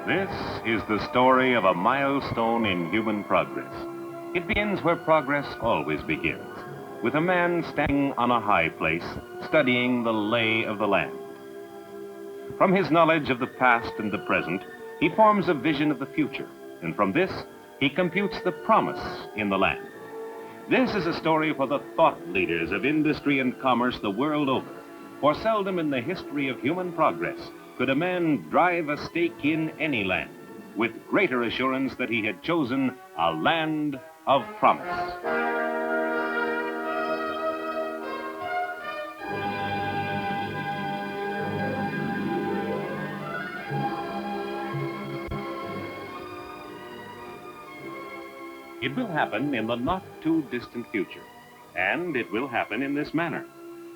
This is the story of a milestone in human progress. It begins where progress always begins, with a man standing on a high place, studying the lay of the land. From his knowledge of the past and the present, he forms a vision of the future, and from this, he computes the promise in the land. This is a story for the thought leaders of industry and commerce the world over, for seldom in the history of human progress could a man drive a stake in any land with greater assurance that he had chosen a land of promise. It will happen in the not-too-distant future, and it will happen in this manner.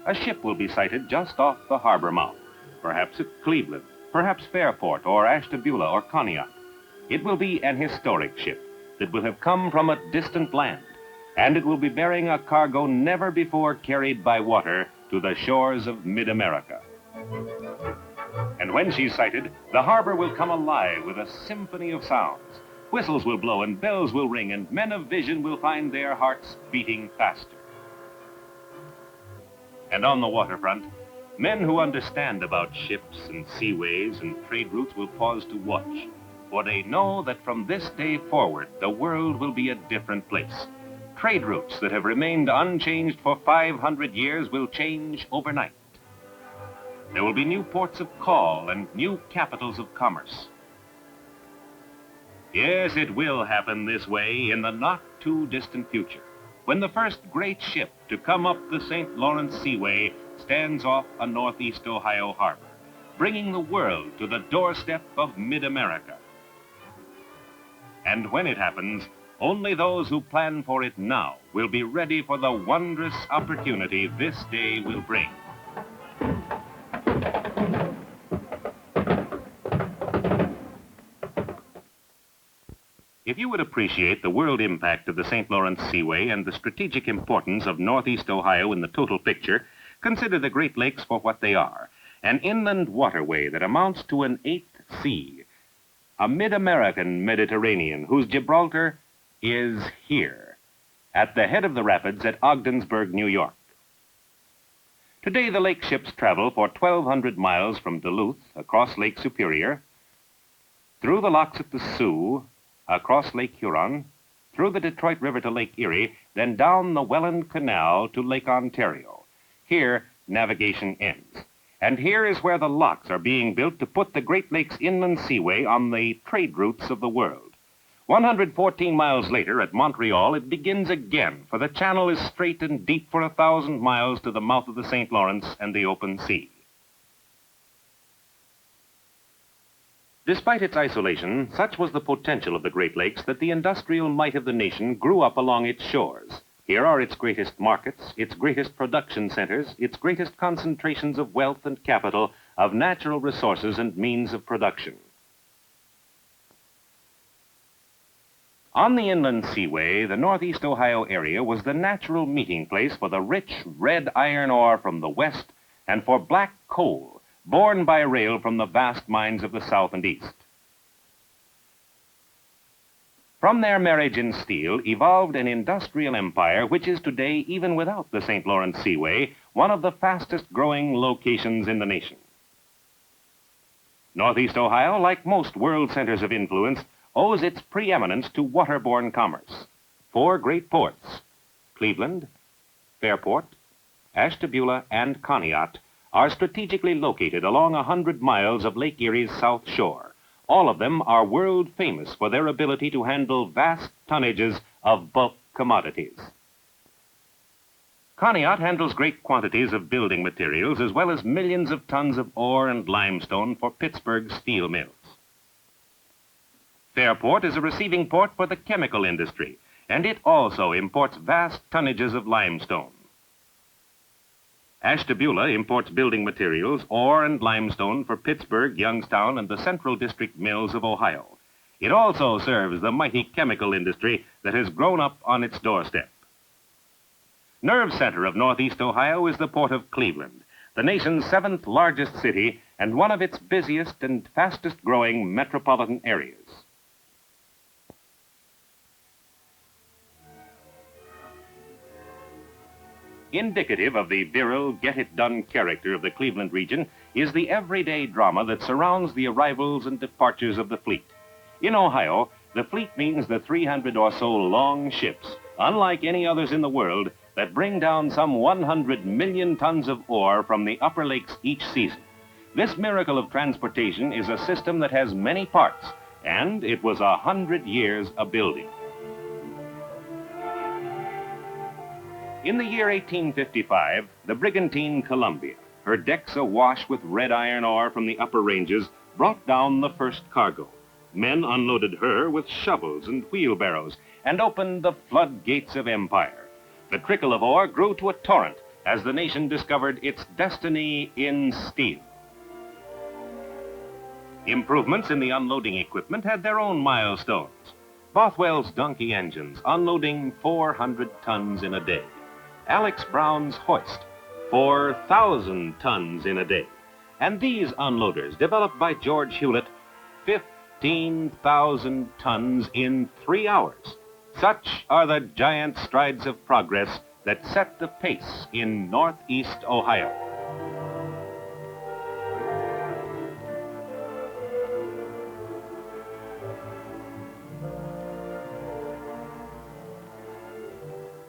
A ship will be sighted just off the harbor mouth, perhaps at Cleveland, perhaps Fairport, or Ashtabula, or Conneaut. It will be an historic ship that will have come from a distant land, and it will be bearing a cargo never before carried by water to the shores of mid-America. And when she's sighted, the harbor will come alive with a symphony of sounds. Whistles will blow and bells will ring, and men of vision will find their hearts beating faster. And on the waterfront, men who understand about ships and seaways and trade routes will pause to watch, for they know that from this day forward, the world will be a different place. Trade routes that have remained unchanged for 500 years will change overnight. There will be new ports of call and new capitals of commerce. Yes, it will happen this way in the not-too-distant future, when the first great ship to come up the St. Lawrence Seaway stands off a northeast Ohio harbor, bringing the world to the doorstep of mid-America. And when it happens, only those who plan for it now will be ready for the wondrous opportunity this day will bring. If you would appreciate the world impact of the St. Lawrence Seaway and the strategic importance of northeast Ohio in the total picture, consider the Great Lakes for what they are: an inland waterway that amounts to an eighth sea, a mid-American Mediterranean whose Gibraltar is here, at the head of the rapids at Ogdensburg, New York. Today, the lake ships travel for 1,200 miles from Duluth across Lake Superior, through the locks at the Sioux, across Lake Huron, through the Detroit River to Lake Erie, then down the Welland Canal to Lake Ontario. Here, navigation ends. And here is where the locks are being built to put the Great Lakes Inland Seaway on the trade routes of the world. 114 miles later, at Montreal, it begins again, for the channel is straight and deep for 1,000 miles to the mouth of the St. Lawrence and the open sea. Despite its isolation, such was the potential of the Great Lakes that the industrial might of the nation grew up along its shores. Here are its greatest markets, its greatest production centers, its greatest concentrations of wealth and capital, of natural resources and means of production. On the inland seaway, the northeast Ohio area was the natural meeting place for the rich red iron ore from the west and for black coal, borne by rail from the vast mines of the south and east. From their marriage in steel evolved an industrial empire which is today, even without the St. Lawrence Seaway, one of the fastest growing locations in the nation. Northeast Ohio, like most world centers of influence, owes its preeminence to waterborne commerce. 4 great ports, Cleveland, Fairport, Ashtabula, and Conneaut, are strategically located along 100 miles of Lake Erie's south shore. All of them are world famous for their ability to handle vast tonnages of bulk commodities. Conneaut handles great quantities of building materials as well as millions of tons of ore and limestone for Pittsburgh's steel mills. Fairport is a receiving port for the chemical industry, and it also imports vast tonnages of limestone. Ashtabula imports building materials, ore and limestone for Pittsburgh, Youngstown, and the Central District mills of Ohio. It also serves the mighty chemical industry that has grown up on its doorstep. Nerve center of northeast Ohio is the port of Cleveland, the nation's 7th largest city and one of its busiest and fastest growing metropolitan areas. Indicative of the virile, get-it-done character of the Cleveland region is the everyday drama that surrounds the arrivals and departures of the fleet. In Ohio, the fleet means the 300 or so long ships, unlike any others in the world, that bring down some 100 million tons of ore from the upper lakes each season. This miracle of transportation is a system that has many parts, and it was 100 years a-building. In the year 1855, the brigantine Columbia, her decks awash with red iron ore from the upper ranges, brought down the first cargo. Men unloaded her with shovels and wheelbarrows and opened the floodgates of empire. The trickle of ore grew to a torrent as the nation discovered its destiny in steel. Improvements in the unloading equipment had their own milestones. Bothwell's donkey engines unloading 400 tons in a day. Alex Brown's hoist, 4,000 tons in a day. And these unloaders, developed by George Hewlett, 15,000 tons in 3 hours. Such are the giant strides of progress that set the pace in Northeast Ohio.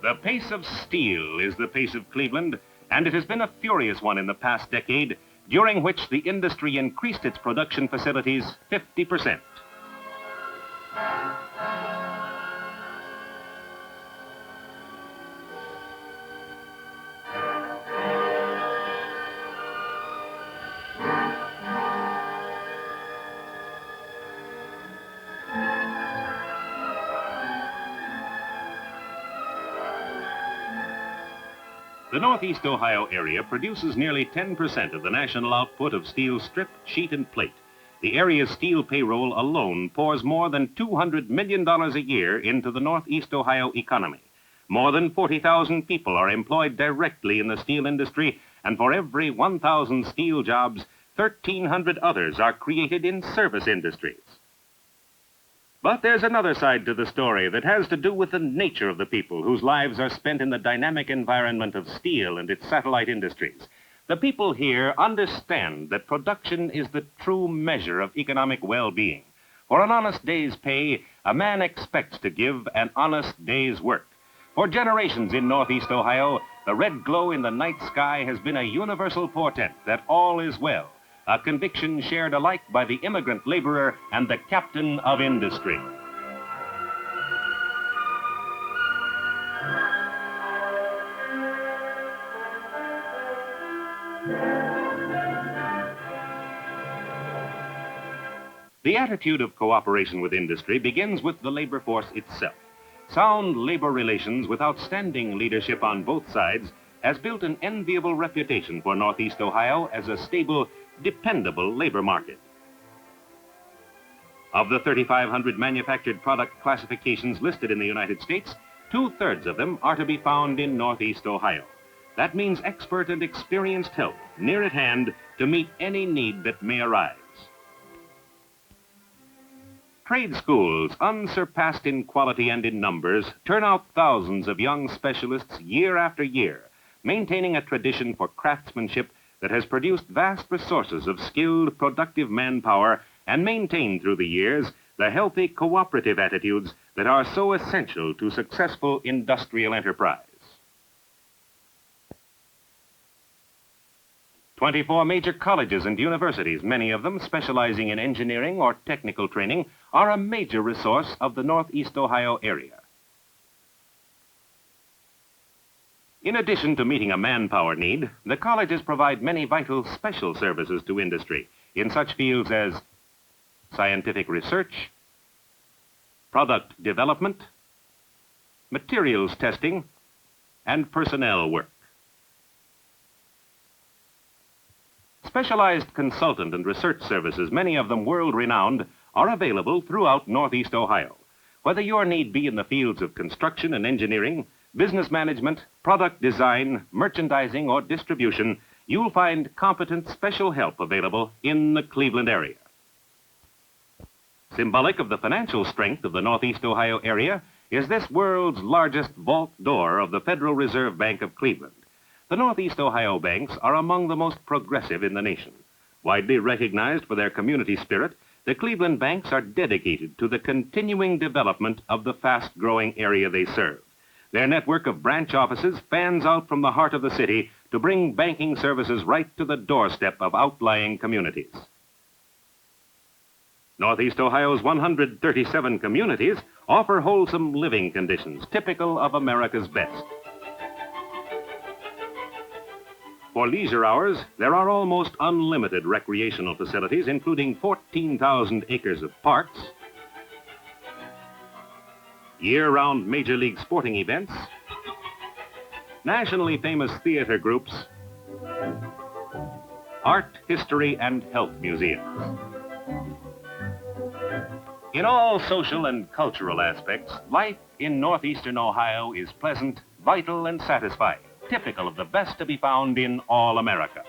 The pace of steel is the pace of Cleveland, and it has been a furious one in the past decade, during which the industry increased its production facilities 50%. The Northeast Ohio area produces nearly 10% of the national output of steel strip, sheet, and plate. The area's steel payroll alone pours more than $200 million a year into the Northeast Ohio economy. More than 40,000 people are employed directly in the steel industry, and for every 1,000 steel jobs, 1,300 others are created in service industries. But there's another side to the story that has to do with the nature of the people whose lives are spent in the dynamic environment of steel and its satellite industries. The people here understand that production is the true measure of economic well-being. For an honest day's pay, a man expects to give an honest day's work. For generations in Northeast Ohio, the red glow in the night sky has been a universal portent that all is well. A conviction shared alike by the immigrant laborer and the captain of industry. The attitude of cooperation with industry begins with the labor force itself. Sound labor relations with outstanding leadership on both sides has built an enviable reputation for Northeast Ohio as a stable, dependable labor market. Of the 3,500 manufactured product classifications listed in the United States, 2/3 of them are to be found in Northeast Ohio. That means expert and experienced help near at hand to meet any need that may arise. Trade schools, unsurpassed in quality and in numbers, turn out thousands of young specialists year after year, maintaining a tradition for craftsmanship that has produced vast resources of skilled, productive manpower and maintained through the years the healthy cooperative attitudes that are so essential to successful industrial enterprise. 24 major colleges and universities, many of them specializing in engineering or technical training, are a major resource of the Northeast Ohio area. In addition to meeting a manpower need, the colleges provide many vital special services to industry in such fields as scientific research, product development, materials testing, and personnel work. Specialized consultant and research services, many of them world-renowned, are available throughout Northeast Ohio. Whether your need be in the fields of construction and engineering, business management, product design, merchandising, or distribution, you'll find competent special help available in the Cleveland area. Symbolic of the financial strength of the Northeast Ohio area is this world's largest vault door of the Federal Reserve Bank of Cleveland. The Northeast Ohio banks are among the most progressive in the nation. Widely recognized for their community spirit, the Cleveland banks are dedicated to the continuing development of the fast-growing area they serve. Their network of branch offices fans out from the heart of the city to bring banking services right to the doorstep of outlying communities. Northeast Ohio's 137 communities offer wholesome living conditions typical of America's best. For leisure hours, there are almost unlimited recreational facilities, including 14,000 acres of parks, year-round Major League sporting events, nationally famous theater groups, art, history, and health museums. In all social and cultural aspects, life in northeastern Ohio is pleasant, vital, and satisfying, typical of the best to be found in all America.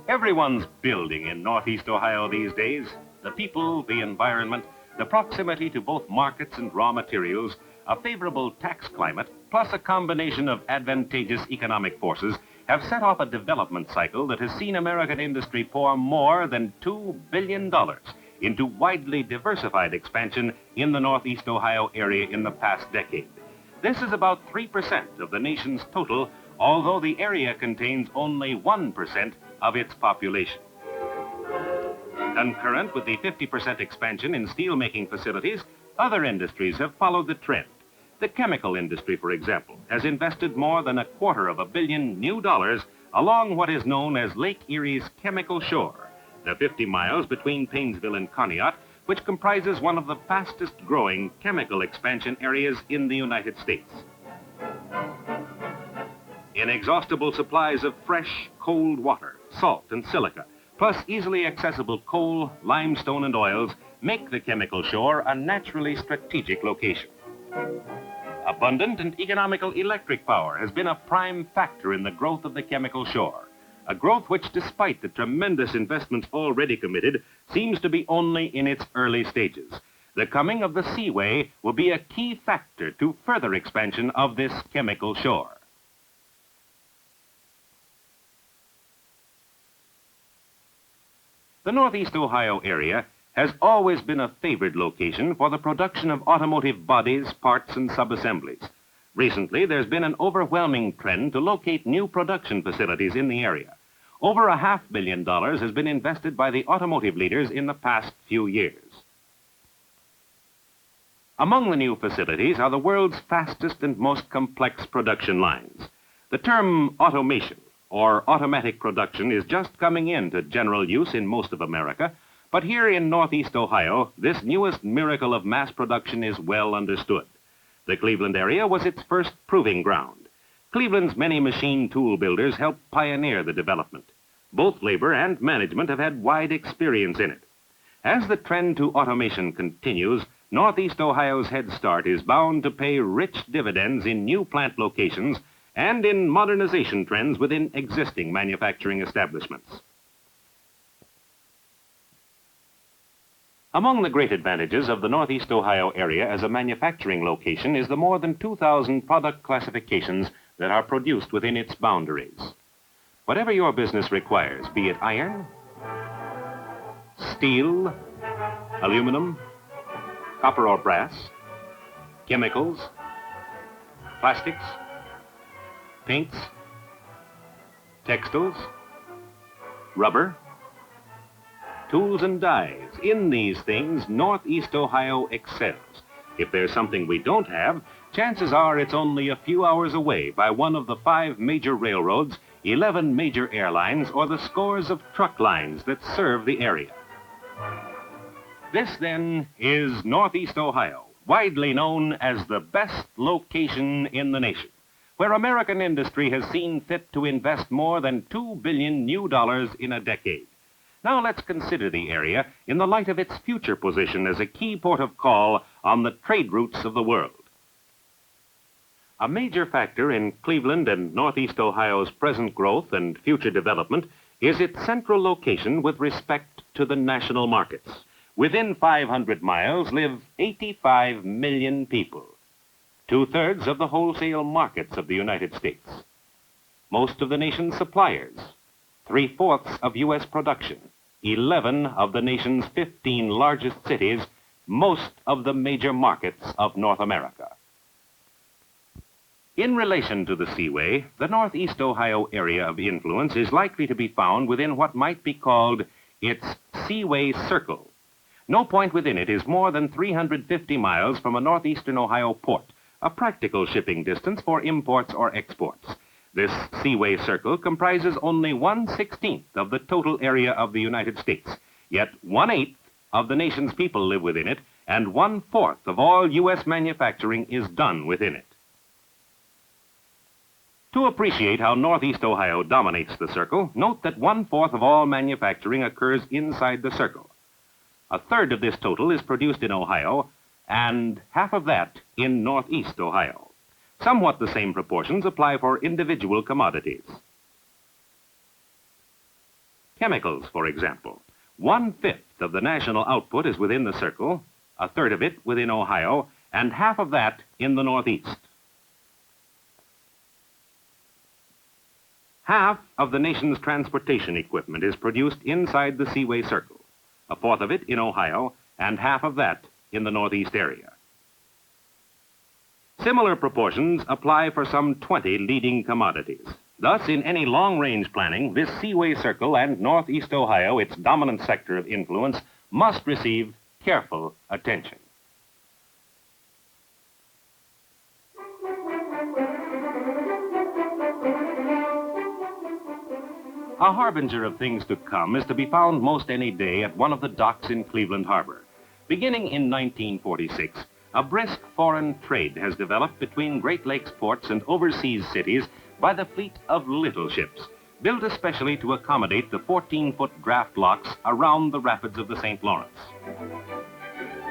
Everyone's building in Northeast Ohio these days. The people, the environment, the proximity to both markets and raw materials, a favorable tax climate, plus a combination of advantageous economic forces have set off a development cycle that has seen American industry pour more than $2 billion into widely diversified expansion in the Northeast Ohio area in the past decade. This is about 3% of the nation's total, although the area contains only 1% of its population. Concurrent with the 50% expansion in steelmaking facilities, other industries have followed the trend. The chemical industry, for example, has invested more than $250 million new dollars along what is known as Lake Erie's chemical shore, the 50 miles between Painesville and Conneaut, which comprises one of the fastest growing chemical expansion areas in the United States. Inexhaustible supplies of fresh, cold water, salt, and silica, plus easily accessible coal, limestone, and oils make the chemical shore a naturally strategic location. Abundant and economical electric power has been a prime factor in the growth of the chemical shore, a growth which, despite the tremendous investments already committed, seems to be only in its early stages. The coming of the seaway will be a key factor to further expansion of this chemical shore. The Northeast Ohio area has always been a favored location for the production of automotive bodies, parts, and subassemblies. Recently, there's been an overwhelming trend to locate new production facilities in the area. Over $500 million has been invested by the automotive leaders in the past few years. Among the new facilities are the world's fastest and most complex production lines. The term automation, or automatic production, is just coming into general use in most of America, but here in Northeast Ohio, this newest miracle of mass production is well understood. The Cleveland area was its first proving ground. Cleveland's many machine tool builders helped pioneer the development. Both labor and management have had wide experience in it. As the trend to automation continues, Northeast Ohio's head start is bound to pay rich dividends in new plant locations and in modernization trends within existing manufacturing establishments. Among the great advantages of the Northeast Ohio area as a manufacturing location is the more than 2,000 product classifications that are produced within its boundaries. Whatever your business requires, be it iron, steel, aluminum, copper or brass, chemicals, plastics, paints, textiles, rubber, tools and dies. In these things, Northeast Ohio excels. If there's something we don't have, chances are it's only a few hours away by one of the 5 major railroads, 11 major airlines, or the scores of truck lines that serve the area. This, then, is Northeast Ohio, widely known as the best location in the nation, where American industry has seen fit to invest more than $2 billion new dollars in a decade. Now let's consider the area in the light of its future position as a key port of call on the trade routes of the world. A major factor in Cleveland and Northeast Ohio's present growth and future development is its central location with respect to the national markets. Within 500 miles live 85 million people, 2/3 of the wholesale markets of the United States, most of the nation's suppliers, 3/4 of U.S. production, 11 of the nation's 15 largest cities, most of the major markets of North America. In relation to the seaway, the Northeast Ohio area of influence is likely to be found within what might be called its seaway circle. No point within it is more than 350 miles from a northeastern Ohio port, a practical shipping distance for imports or exports. This seaway circle comprises only 1/16 of the total area of the United States, yet 1/8 of the nation's people live within it, and 1/4 of all U.S. manufacturing is done within it. To appreciate how Northeast Ohio dominates the circle, note that 1/4 of all manufacturing occurs inside the circle. 1/3 of this total is produced in Ohio, and half of that in Northeast Ohio. Somewhat the same proportions apply for individual commodities. Chemicals, for example. 1/5 of the national output is within the circle, 1/3 of it within Ohio, and half of that in the Northeast. Half of the nation's transportation equipment is produced inside the seaway circle, 1/4 of it in Ohio, and half of that in the Northeast area. Similar proportions apply for some 20 leading commodities. Thus, in any long-range planning, this seaway circle and Northeast Ohio, its dominant sector of influence, must receive careful attention. A harbinger of things to come is to be found most any day at one of the docks in Cleveland Harbor. Beginning in 1946, a brisk foreign trade has developed between Great Lakes ports and overseas cities by the fleet of little ships, built especially to accommodate the 14-foot draft locks around the rapids of the St. Lawrence.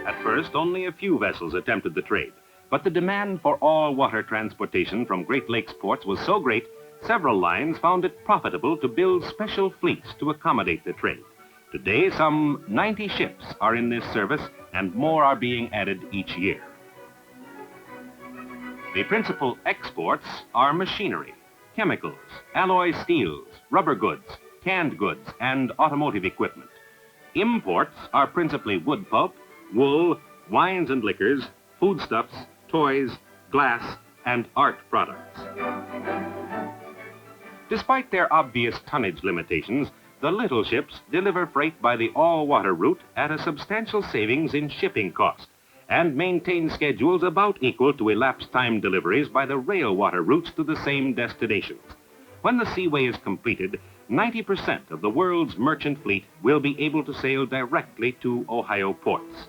At first, only a few vessels attempted the trade, but the demand for all-water transportation from Great Lakes ports was so great, several lines found it profitable to build special fleets to accommodate the trade. Today, some 90 ships are in this service, and more are being added each year. The principal exports are machinery, chemicals, alloy steels, rubber goods, canned goods, and automotive equipment. Imports are principally wood pulp, wool, wines and liquors, foodstuffs, toys, glass, and art products. Despite their obvious tonnage limitations, the little ships deliver freight by the all-water route at a substantial savings in shipping cost and maintain schedules about equal to elapsed time deliveries by the rail-water routes to the same destinations. When the seaway is completed, 90% of the world's merchant fleet will be able to sail directly to Ohio ports.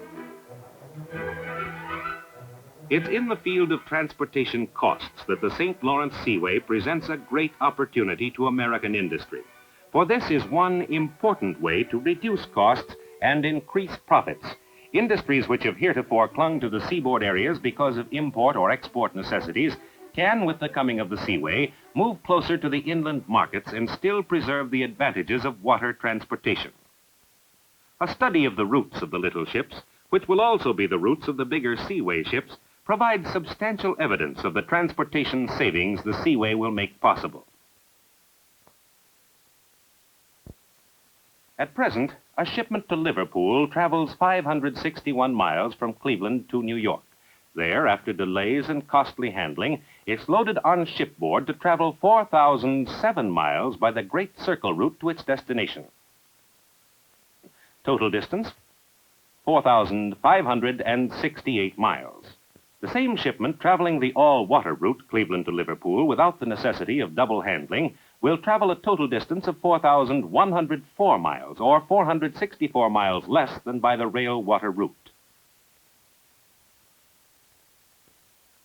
It's in the field of transportation costs that the St. Lawrence Seaway presents a great opportunity to American industry. For this is one important way to reduce costs and increase profits. Industries which have heretofore clung to the seaboard areas because of import or export necessities can, with the coming of the seaway, move closer to the inland markets and still preserve the advantages of water transportation. A study of the routes of the little ships, which will also be the routes of the bigger seaway ships, provides substantial evidence of the transportation savings the seaway will make possible. At present, a shipment to Liverpool travels 561 miles from Cleveland to New York. There, after delays and costly handling, it's loaded on shipboard to travel 4,007 miles by the Great Circle route to its destination. Total distance, 4,568 miles. The same shipment traveling the all-water route, Cleveland to Liverpool, without the necessity of double handling, will travel a total distance of 4,104 miles, or 464 miles less than by the rail-water route.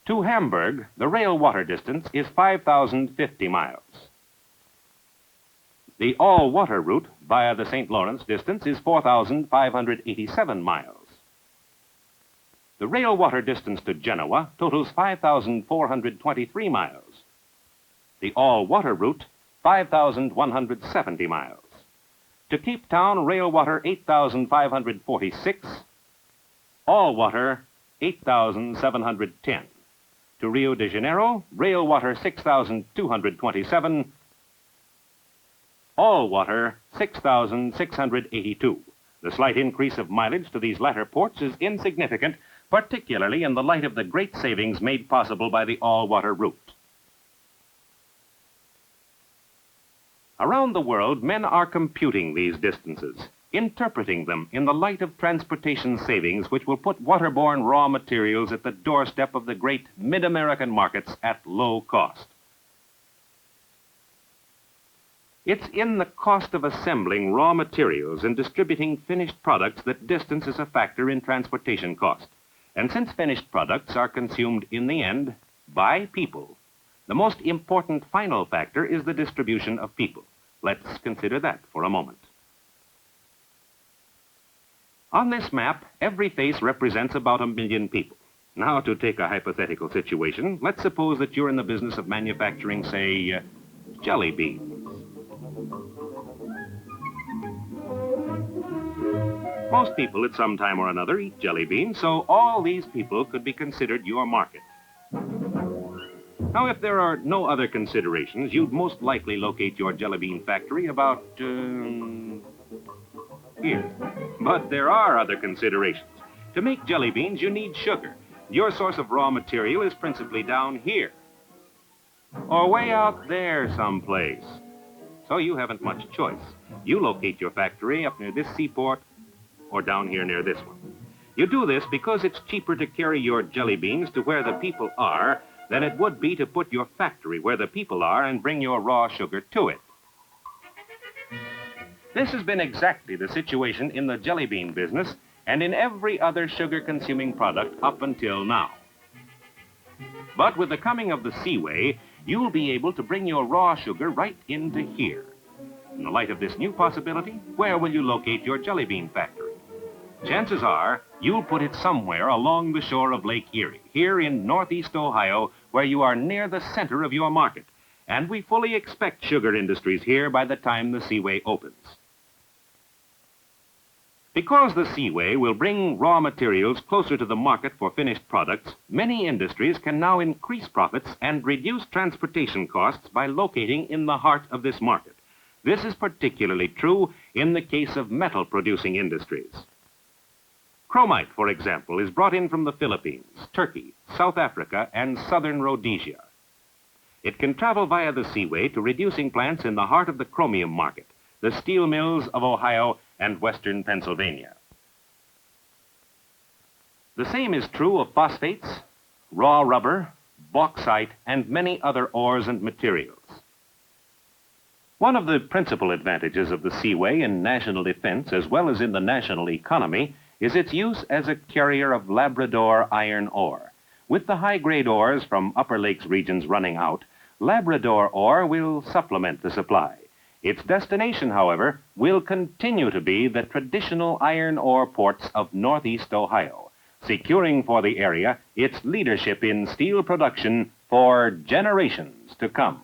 To Hamburg, the rail-water distance is 5,050 miles. The all-water route via the St. Lawrence distance is 4,587 miles. The rail-water distance to Genoa totals 5,423 miles. The all-water route, 5,170 miles. To Cape Town, rail-water 8,546. All-water 8,710. To Rio de Janeiro, rail-water 6,227. All-water 6,682. The slight increase of mileage to these latter ports is insignificant, particularly in the light of the great savings made possible by the all-water route. Around the world, men are computing these distances, interpreting them in the light of transportation savings which will put waterborne raw materials at the doorstep of the great mid-American markets at low cost. It's in the cost of assembling raw materials and distributing finished products that distance is a factor in transportation cost. And since finished products are consumed in the end by people, the most important final factor is the distribution of people. Let's consider that for a moment. On this map, every face represents about 1 million people. Now, to take a hypothetical situation, let's suppose that you're in the business of manufacturing, say, jelly beans. Most people at some time or another eat jelly beans, so all these people could be considered your market. Now, if there are no other considerations, you'd most likely locate your jelly bean factory about, here. But there are other considerations. To make jelly beans, you need sugar. Your source of raw material is principally down here, or way out there someplace. So you haven't much choice. You locate your factory up near this seaport, or down here near this one. You do this because it's cheaper to carry your jelly beans to where the people are than it would be to put your factory where the people are and bring your raw sugar to it. This has been exactly the situation in the jelly bean business and in every other sugar-consuming product up until now. But with the coming of the seaway, you'll be able to bring your raw sugar right into here. In the light of this new possibility, where will you locate your jelly bean factory? Chances are you'll put it somewhere along the shore of Lake Erie, here in northeast Ohio, where you are near the center of your market. And we fully expect sugar industries here by the time the seaway opens. Because the seaway will bring raw materials closer to the market for finished products, many industries can now increase profits and reduce transportation costs by locating in the heart of this market. This is particularly true in the case of metal-producing industries. Chromite, for example, is brought in from the Philippines, Turkey, South Africa, and southern Rhodesia. It can travel via the seaway to reducing plants in the heart of the chromium market, the steel mills of Ohio and western Pennsylvania. The same is true of phosphates, raw rubber, bauxite, and many other ores and materials. One of the principal advantages of the seaway in national defense as well as in the national economy is its use as a carrier of Labrador iron ore. With the high-grade ores from Upper Lakes regions running out, Labrador ore will supplement the supply. Its destination, however, will continue to be the traditional iron ore ports of northeast Ohio, securing for the area its leadership in steel production for generations to come.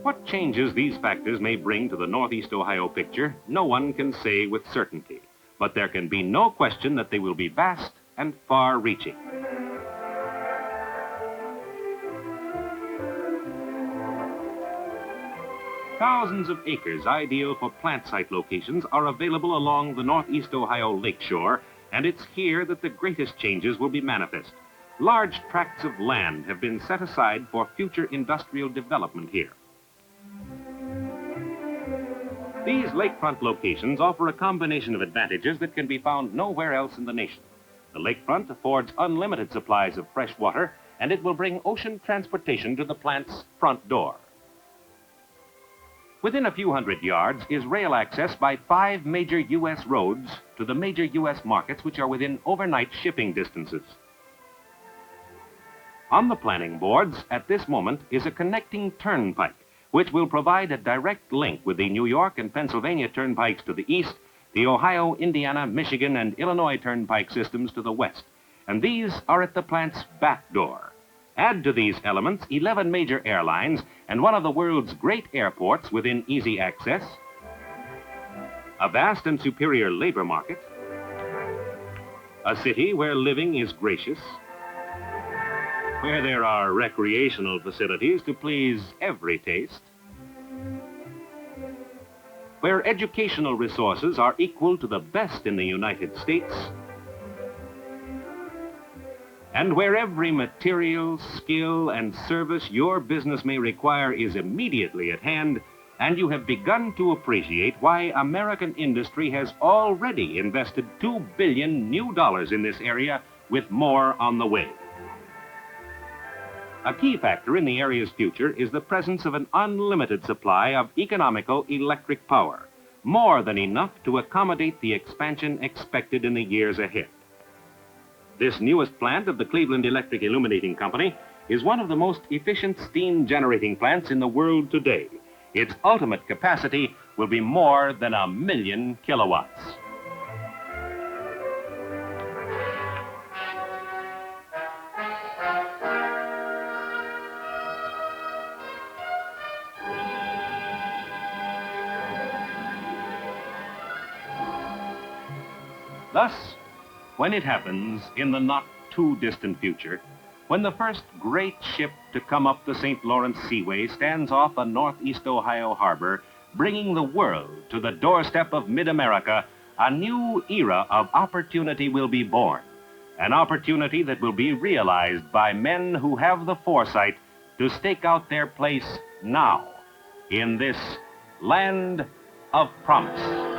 What changes these factors may bring to the northeast Ohio picture, no one can say with certainty. But there can be no question that they will be vast and far-reaching. Thousands of acres ideal for plant site locations are available along the northeast Ohio Lakeshore, and it's here that the greatest changes will be manifest. Large tracts of land have been set aside for future industrial development here. These lakefront locations offer a combination of advantages that can be found nowhere else in the nation. The lakefront affords unlimited supplies of fresh water, and it will bring ocean transportation to the plant's front door. Within a few hundred yards is rail access by 5 major U.S. roads to the major U.S. markets which are within overnight shipping distances. On the planning boards at this moment is a connecting turnpike, which will provide a direct link with the New York and Pennsylvania turnpikes to the east, the Ohio, Indiana, Michigan, and Illinois turnpike systems to the west. And these are at the plant's back door. Add to these elements 11 major airlines and one of the world's great airports within easy access, a vast and superior labor market, a city where living is gracious, where there are recreational facilities to please every taste, where educational resources are equal to the best in the United States, and where every material, skill, and service your business may require is immediately at hand, and you have begun to appreciate why American industry has already invested $2 billion new in this area, with more on the way. A key factor in the area's future is the presence of an unlimited supply of economical electric power, more than enough to accommodate the expansion expected in the years ahead. This newest plant of the Cleveland Electric Illuminating Company is one of the most efficient steam generating plants in the world today. Its ultimate capacity will be more than 1,000,000 kilowatts. Thus, when it happens in the not-too-distant future, when the first great ship to come up the St. Lawrence Seaway stands off a northeast Ohio harbor, bringing the world to the doorstep of mid-America, a new era of opportunity will be born, an opportunity that will be realized by men who have the foresight to stake out their place now in this land of promise.